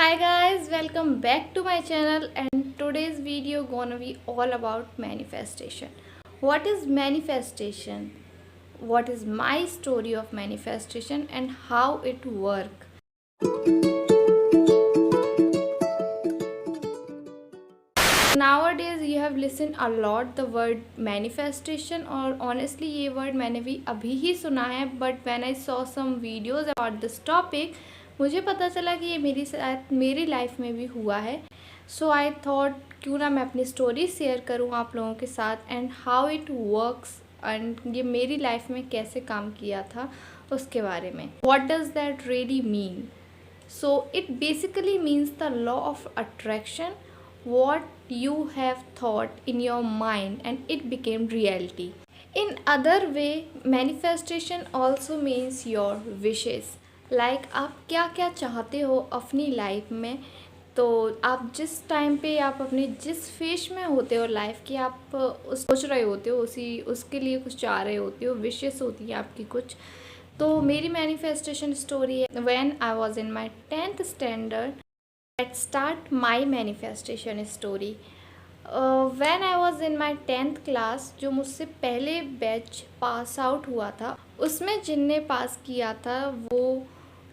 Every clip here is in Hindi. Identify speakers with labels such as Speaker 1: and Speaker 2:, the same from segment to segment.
Speaker 1: Hi guys, welcome back to my channel, and today's video gonna be all about manifestation. What is manifestation? What is my story of manifestation and how it work? Nowadays you have listened a lot the word manifestation, और honestly ये word मैंने भी अभी ही सुना है, but when I saw some videos about this topic मुझे पता चला कि ये मेरी साथ मेरी लाइफ में भी हुआ है. सो आई थॉट क्यों ना मैं अपनी स्टोरी शेयर करूँ आप लोगों के साथ and how it works and ये मेरी लाइफ में कैसे काम किया था उसके बारे में. What does that really mean? So it basically means the law of attraction, what you have thought in your mind and it became reality. In other way, manifestation also means your wishes. Like आप क्या क्या चाहते हो अपनी लाइफ में, तो आप जिस टाइम पे आप अपने जिस फेज में होते हो लाइफ की, आप उस सोच रहे होते हो उसके लिए कुछ चाह रहे होते हो, विशेस होती है आपकी कुछ. तो मेरी मैनिफेस्टेशन स्टोरी है when I was in my 10th standard. Let's start my manifestation story. When I was in my 10th class, जो मुझसे पहले बैच पास आउट हुआ था उसमें जिनने पास किया था वो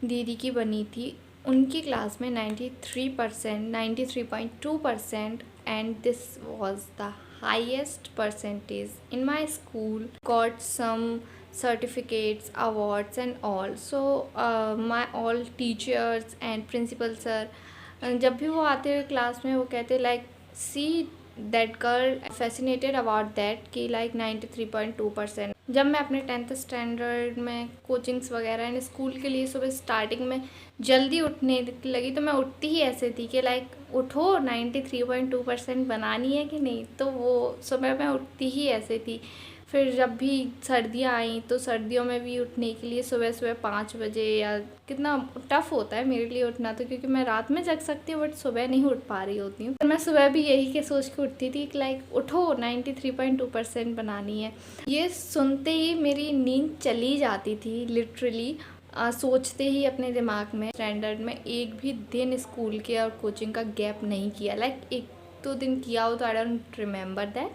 Speaker 1: दीदी की बनी थी. उनकी क्लास में 93%, 93.2%, and this was the highest percentage in my school. Got some certificates, awards and all. So my all teachers and principal sir, जब भी वो आते हुए क्लास में वो कहते like see that girl fascinated about that कि लाइक 93.2%. जब मैं अपने 10th स्टैंडर्ड में कोचिंग्स वगैरह एंड स्कूल के लिए सुबह स्टार्टिंग में जल्दी उठने लगी, तो मैं उठती ही ऐसे थी कि लाइक उठो 93.2% बनानी है कि नहीं, तो वो सुबह मैं उठती ही ऐसे थी. फिर जब भी सर्दियाँ आई तो सर्दियों में भी उठने के लिए सुबह सुबह 5 बजे, या कितना टफ़ होता है मेरे लिए उठना, तो क्योंकि मैं रात में जग सकती हूँ बट सुबह नहीं उठ पा रही होती हूँ. मैं सुबह भी यही के सोच के उठती थी कि लाइक उठो 93.2% बनानी है. ये सुनते ही मेरी नींद चली जाती थी लिटरली. सोचते ही अपने दिमाग में स्टैंडर्ड में एक भी दिन स्कूल के और कोचिंग का गैप नहीं किया. लाइक 1-2 दिन किया हो तो I don't remember that,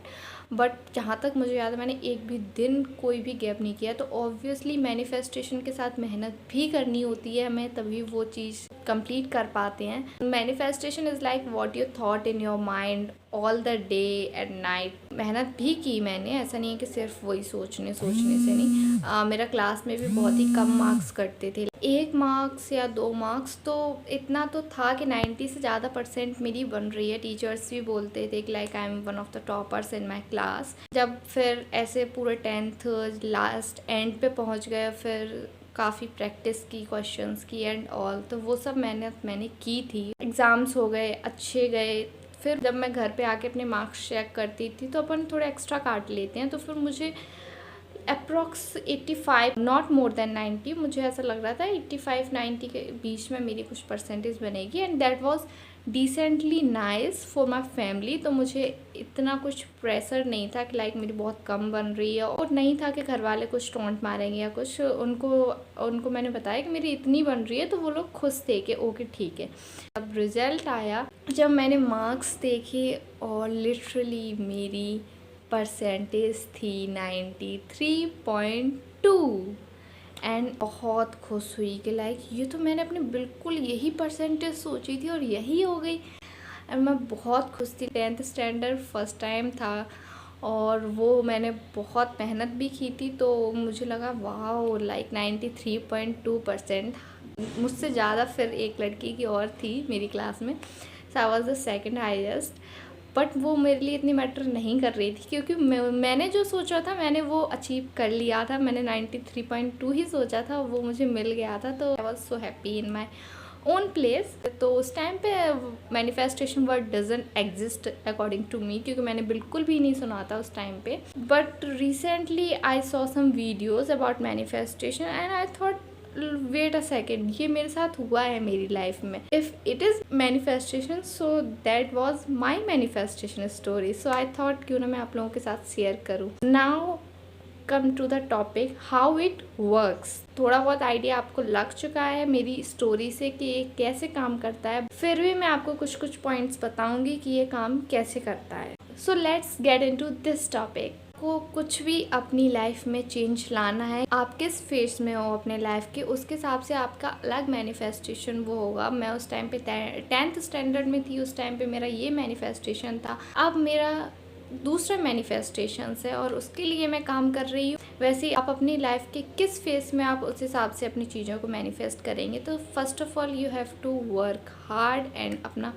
Speaker 1: but जहाँ तक मुझे याद है मैंने एक भी दिन कोई भी गैप नहीं किया. तो ऑब्वियसली मैनिफेस्टेशन के साथ मेहनत भी करनी होती है हमें, तभी वो चीज़ कंप्लीट कर पाते हैं. Manifestation is like what you thought in your mind all the day and night. मेहनत भी की मैंने, ऐसा नहीं है कि सिर्फ वही सोचने से नहीं. मेरा क्लास में भी बहुत ही कम मार्क्स कटते थे, 1 मार्क्स या 2 मार्क्स, तो इतना तो था कि 90 से ज़्यादा % मेरी बन रही है. टीचर्स भी बोलते थे कि like I am one of the toppers in my class. जब फिर ऐसे पूरे 10th लास्ट एंड पे पहुंच गए, फिर काफ़ी प्रैक्टिस की क्वेश्चंस की एंड ऑल, तो वो सब मैंने की थी. एग्ज़ाम्स हो गए, अच्छे गए. फिर जब मैं घर पे आके अपने मार्क्स चेक करती थी तो अपन थोड़े एक्स्ट्रा काट लेते हैं, तो फिर मुझे अप्रॉक्स 85, नॉट मोर देन 90, मुझे ऐसा लग रहा था 85-90 के बीच में मेरी कुछ परसेंटेज बनेगी. And that was decently nice for my family. तो मुझे इतना कुछ प्रेशर नहीं था कि लाइक मेरी बहुत कम बन रही है, और नहीं था कि घर वाले कुछ टोंट मारेंगे या कुछ. उनको मैंने बताया कि मेरी इतनी बन रही है, तो वो लोग खुश थे कि ओके ठीक है. अब रिज़ल्ट आया, जब मैंने मार्क्स देखे और लिटरली मेरी परसेंटेज थी 93.2, एंड बहुत खुश हुई कि लाइक ये तो मैंने अपनी बिल्कुल यही परसेंटेज सोची थी और यही हो गई. एंड मैं बहुत खुश थी. 10th स्टैंडर्ड फर्स्ट टाइम था और वो मैंने बहुत मेहनत भी की थी, तो मुझे लगा वाह लाइक 93.2%. मुझसे ज़्यादा फिर एक लड़की की और थी मेरी क्लास में, so I was the second highest. But वो मेरे लिए इतनी मैटर नहीं कर रही थी, क्योंकि मैंने जो सोचा था मैंने वो अचीव कर लिया था. मैंने 93.2 ही सोचा था, वो मुझे मिल गया था. तो I was so happy in my own place. तो उस टाइम पे manifestation word doesn't exist according to me, क्योंकि मैंने बिल्कुल भी नहीं सुना था उस टाइम पे. But recently I saw some videos about manifestation and I thought wait a second, ये मेरे साथ हुआ है मेरी लाइफ में. If it is manifestation, so that was my manifestation story. So I thought क्यों ना मैं आप लोगों के साथ शेयर करूँ. Now come to the topic how it works. थोड़ा बहुत आइडिया आपको लग चुका है मेरी स्टोरी से कि ये कैसे काम करता है, फिर भी मैं आपको कुछ कुछ पॉइंट्स बताऊंगी कि ये काम कैसे करता है। So let's get into this topic. को कुछ भी अपनी लाइफ में चेंज लाना है, आप किस फेज में हो अपने लाइफ के, उसके हिसाब से आपका अलग मैनिफेस्टेशन वो होगा। मैं उस टाइम पे 10th स्टैंडर्ड में थी, उस टाइम पे मेरा ये मैनिफेस्टेशन था। अब मेरा दूसरा मैनिफेस्टेशन है और उसके लिए मैं काम कर रही हूँ। वैसे ही आप अपनी लाइफ के किस फेज में आप उस हिसाब से अपनी चीज़ों को मैनिफेस्ट करेंगे। तो first of all you have to work hard and अपना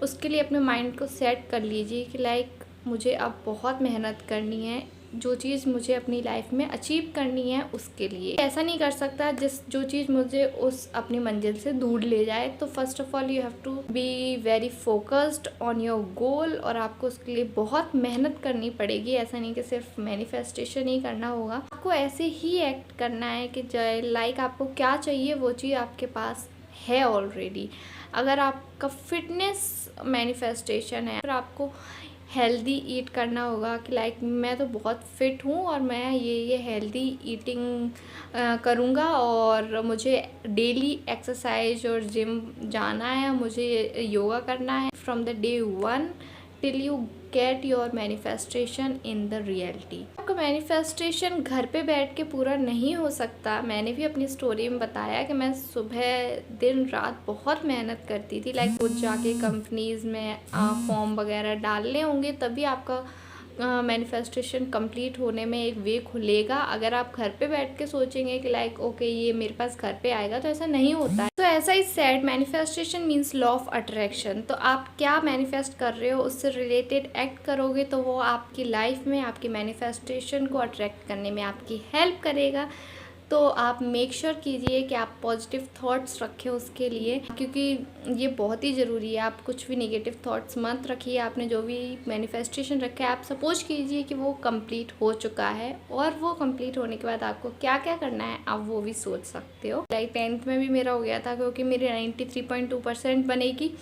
Speaker 1: उसके लिए अपने माइंड को सेट कर लीजिए कि लाइक मुझे अब बहुत मेहनत करनी है, जो चीज़ मुझे अपनी लाइफ में अचीव करनी है उसके लिए। ऐसा नहीं कर सकता जो चीज़ मुझे उस अपनी मंजिल से दूर ले जाए। तो first of all you have to be very focused on your goal, और आपको उसके लिए बहुत मेहनत करनी पड़ेगी। ऐसा नहीं कि सिर्फ मैनिफेस्टेशन ही करना होगा, आपको ऐसे ही एक्ट करना है कि लाइक आपको क्या चाहिए वो चीज़ आपके पास है ऑलरेडी। अगर आपका फिटनेस मैनिफेस्टेशन है, फिर आपको हेल्दी ईट करना होगा कि लाइक मैं तो बहुत फिट हूँ और मैं ये हेल्दी ईटिंग करूँगा, और मुझे डेली एक्सरसाइज और जिम जाना है, मुझे योगा करना है from the day 1 till you get your manifestation in the reality. आपका मैनिफेस्टेशन घर पे बैठ के पूरा नहीं हो सकता। मैंने भी अपनी स्टोरी में बताया कि मैं सुबह दिन रात बहुत मेहनत करती थी, लाइक खुद जाके कंपनीज में फॉर्म वगैरह डालने होंगे तभी आपका मैनिफेस्टेशन कंप्लीट होने में एक वे खुलेगा। अगर आप घर पे बैठ के सोचेंगे कि लाइक ओके ये मेरे पास घर पे आएगा, तो ऐसा नहीं होता है। तो ऐसा he said manifestation means law of attraction. तो आप क्या मैनिफेस्ट कर रहे हो उससे रिलेटेड एक्ट करोगे तो वो आपकी लाइफ में आपकी मैनिफेस्टेशन को अट्रैक्ट करने में आपकी हेल्प करेगा। तो आप मेक श्योर कीजिए कि आप पॉजिटिव थॉट्स रखें उसके लिए, क्योंकि ये बहुत ही ज़रूरी है। आप कुछ भी नेगेटिव थॉट्स मत रखिए। आपने जो भी मैनिफेस्टेशन रखा है, आप सपोज कीजिए कि वो कंप्लीट हो चुका है, और वो कंप्लीट होने के बाद आपको क्या क्या करना है आप वो भी सोच सकते हो। लाइक 10th में भी मेरा हो गया था, क्योंकि मेरी 93.2% बनेगी,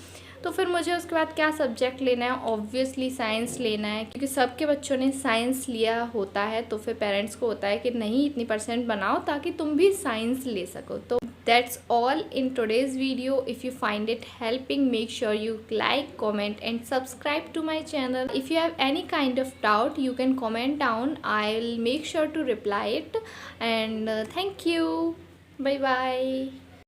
Speaker 1: तो फिर मुझे उसके बाद क्या सब्जेक्ट लेना है, ऑब्वियसली साइंस लेना है, क्योंकि सबके बच्चों ने साइंस लिया होता है। तो फिर पेरेंट्स को होता है कि नहीं इतनी % बनाओ ताकि तुम भी साइंस ले सको। तो that's all in today's video. If you find it helping, make sure you like, comment and subscribe to my channel. If you have any kind of doubt, you can comment down. I'll make sure to reply it. And thank you. Bye bye.